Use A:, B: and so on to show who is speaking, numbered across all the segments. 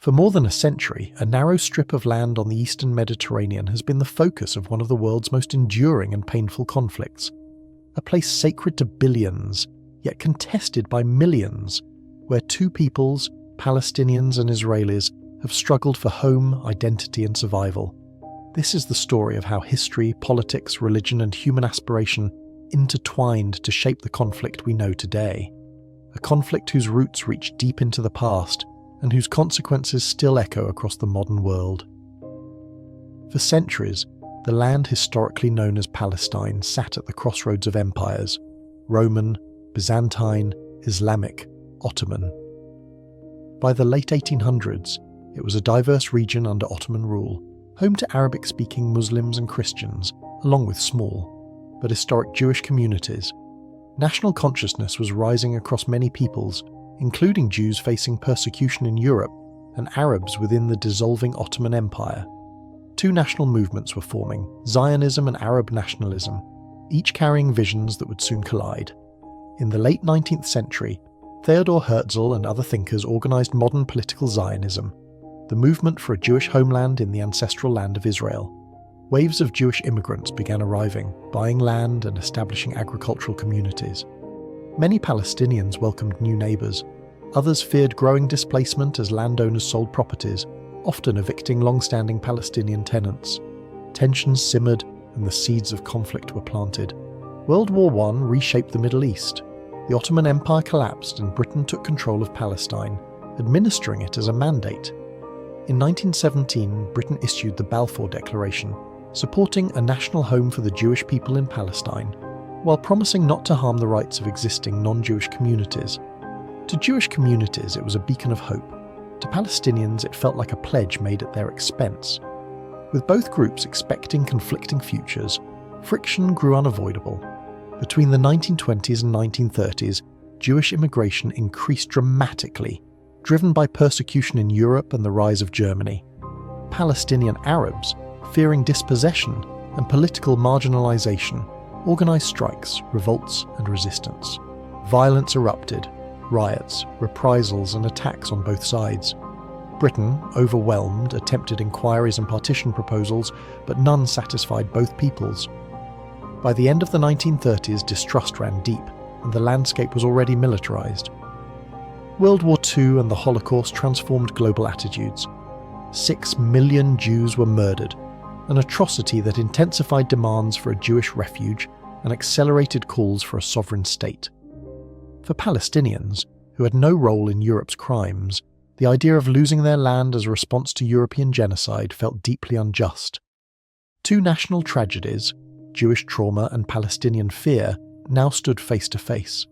A: For more than a century, a narrow strip of land on the eastern Mediterranean has been the focus of one of the world's most enduring and painful conflicts. A place sacred to billions, yet contested by millions, where two peoples, Palestinians and Israelis, have struggled for home, identity and survival. This is the story of how history, politics, religion and human aspiration intertwined to shape the conflict we know today. A conflict whose roots reach deep into the past and whose consequences still echo across the modern world. For centuries, the land historically known as Palestine sat at the crossroads of empires: Roman, Byzantine, Islamic, Ottoman. By the late 1800s, it was a diverse region under Ottoman rule, home to Arabic-speaking Muslims and Christians, along with small, but historic Jewish communities. National consciousness was rising across many peoples, including Jews facing persecution in Europe and Arabs within the dissolving Ottoman Empire. Two national movements were forming, Zionism and Arab nationalism, each carrying visions that would soon collide. In the late 19th century, Theodor Herzl and other thinkers organised modern political Zionism, the movement for a Jewish homeland in the ancestral land of Israel. Waves of Jewish immigrants began arriving, buying land and establishing agricultural communities. Many Palestinians welcomed new neighbours. Others feared growing displacement as landowners sold properties, often evicting long-standing Palestinian tenants. Tensions simmered and the seeds of conflict were planted. World War I reshaped the Middle East. The Ottoman Empire collapsed and Britain took control of Palestine, administering it as a mandate. In 1917, Britain issued the Balfour Declaration, supporting a national home for the Jewish people in Palestine, while promising not to harm the rights of existing non-Jewish communities. To Jewish communities, it was a beacon of hope. To Palestinians, it felt like a pledge made at their expense. With both groups expecting conflicting futures, friction grew unavoidable. Between the 1920s and 1930s, Jewish immigration increased dramatically, driven by persecution in Europe and the rise of Germany. Palestinian Arabs, fearing dispossession and political marginalization, organised strikes, revolts and resistance. Violence erupted, riots, reprisals and attacks on both sides. Britain, overwhelmed, attempted inquiries and partition proposals, but none satisfied both peoples. By the end of the 1930s, distrust ran deep, and the landscape was already militarised. World War II and the Holocaust transformed global attitudes. 6 million Jews were murdered, an atrocity that intensified demands for a Jewish refuge and accelerated calls for a sovereign state. For Palestinians, who had no role in Europe's crimes, the idea of losing their land as a response to European genocide felt deeply unjust. Two national tragedies, Jewish trauma and Palestinian fear, now stood face to face.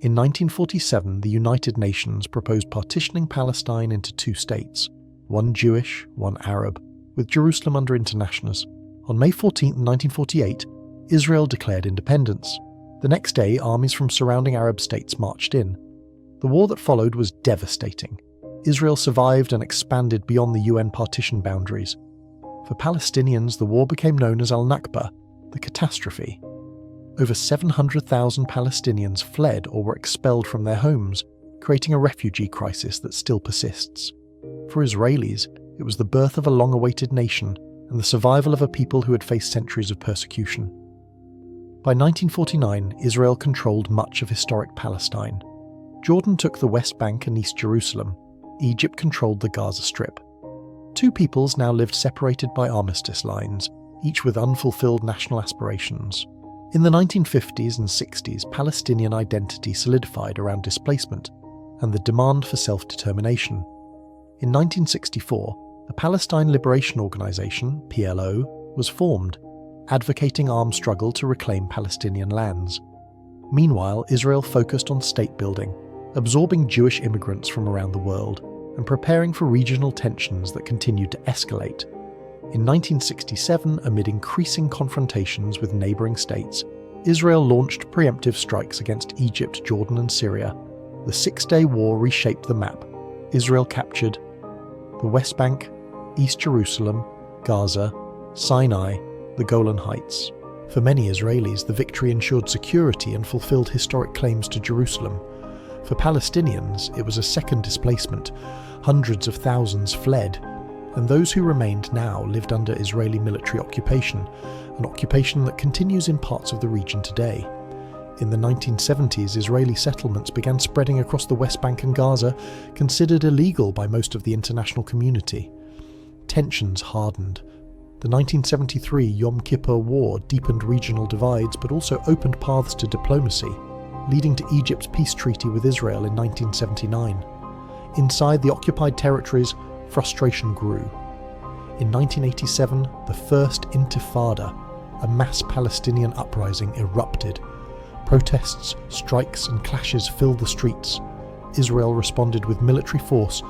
A: In 1947, the United Nations proposed partitioning Palestine into two states, one Jewish, one Arab, with Jerusalem under internationals. On May 14, 1948, Israel declared independence. The next day, armies from surrounding Arab states marched in. The war that followed was devastating. Israel survived and expanded beyond the UN partition boundaries. For Palestinians, the war became known as Al-Nakba, the catastrophe. Over 700,000 Palestinians fled or were expelled from their homes, creating a refugee crisis that still persists. For Israelis, it was the birth of a long-awaited nation and the survival of a people who had faced centuries of persecution. By 1949, Israel controlled much of historic Palestine. Jordan took the West Bank and East Jerusalem. Egypt controlled the Gaza Strip. Two peoples now lived separated by armistice lines, each with unfulfilled national aspirations. In the 1950s and 60s, Palestinian identity solidified around displacement and the demand for self-determination. In 1964, the Palestine Liberation Organization, PLO, was formed, advocating armed struggle to reclaim Palestinian lands. Meanwhile, Israel focused on state building, absorbing Jewish immigrants from around the world, and preparing for regional tensions that continued to escalate. In 1967, amid increasing confrontations with neighbouring states, Israel launched preemptive strikes against Egypt, Jordan and Syria. The Six-Day War reshaped the map. Israel captured the West Bank, East Jerusalem, Gaza, Sinai, the Golan Heights. For many Israelis, the victory ensured security and fulfilled historic claims to Jerusalem. For Palestinians, it was a second displacement. Hundreds of thousands fled, and those who remained now lived under Israeli military occupation, an occupation that continues in parts of the region today. In the 1970s, Israeli settlements began spreading across the West Bank and Gaza, considered illegal by most of the international community. Tensions hardened. The 1973 Yom Kippur War deepened regional divides but also opened paths to diplomacy, leading to Egypt's peace treaty with Israel in 1979. Inside the occupied territories, frustration grew. In 1987, the First Intifada, a mass Palestinian uprising, erupted. Protests, strikes and clashes filled the streets. Israel responded with military force,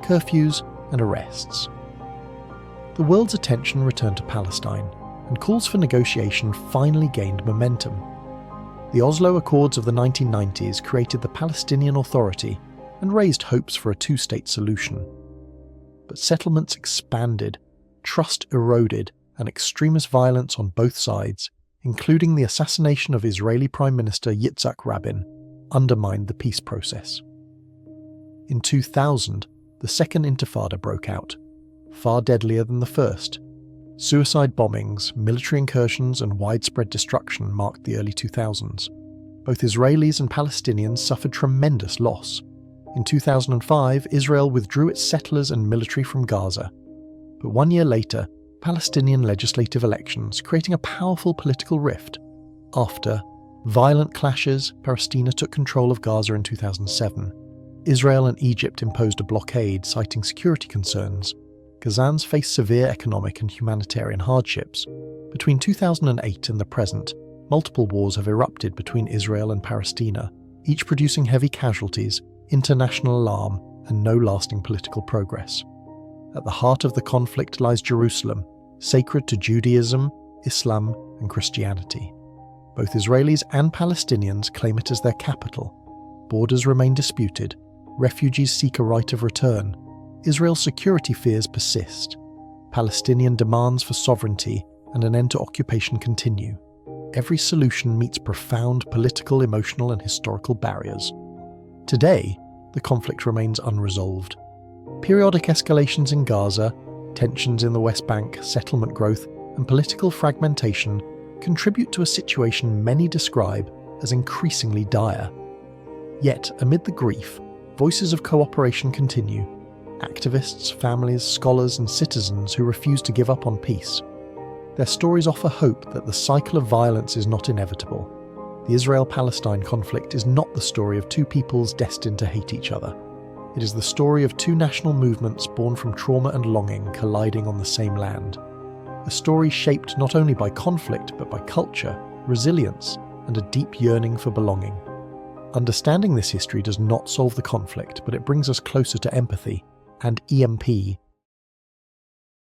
A: curfews and arrests. The world's attention returned to Palestine, and calls for negotiation finally gained momentum. The Oslo Accords of the 1990s created the Palestinian Authority and raised hopes for a two-state solution. But settlements expanded, trust eroded, and extremist violence on both sides, including the assassination of Israeli Prime Minister Yitzhak Rabin, undermined the peace process. In 2000, the Second Intifada broke out, far deadlier than the first. Suicide bombings, military incursions, and widespread destruction marked the early 2000s. Both Israelis and Palestinians suffered tremendous loss. In 2005, Israel withdrew its settlers and military from Gaza. But 1 year later, Palestinian legislative elections, creating a powerful political rift. After violent clashes, Palestina took control of Gaza in 2007. Israel and Egypt imposed a blockade, citing security concerns. Gazans faced severe economic and humanitarian hardships. Between 2008 and the present, multiple wars have erupted between Israel and Palestina, each producing heavy casualties, international alarm, and no lasting political progress. At the heart of the conflict lies Jerusalem, sacred to Judaism, Islam, and Christianity. Both Israelis and Palestinians claim it as their capital. Borders remain disputed. Refugees seek a right of return. Israel's security fears persist. Palestinian demands for sovereignty and an end to occupation continue. Every solution meets profound political, emotional, and historical barriers. Today, the conflict remains unresolved. Periodic escalations in Gaza, tensions in the West Bank, settlement growth, and political fragmentation contribute to a situation many describe as increasingly dire. Yet, amid the grief, voices of cooperation continue. Activists, families, scholars, and citizens who refuse to give up on peace. Their stories offer hope that the cycle of violence is not inevitable. The Israel-Palestine conflict is not the story of two peoples destined to hate each other. It is the story of two national movements born from trauma and longing colliding on the same land. A story shaped not only by conflict but by culture, resilience, and a deep yearning for belonging. Understanding this history does not solve the conflict, but it brings us closer to empathy and EMP,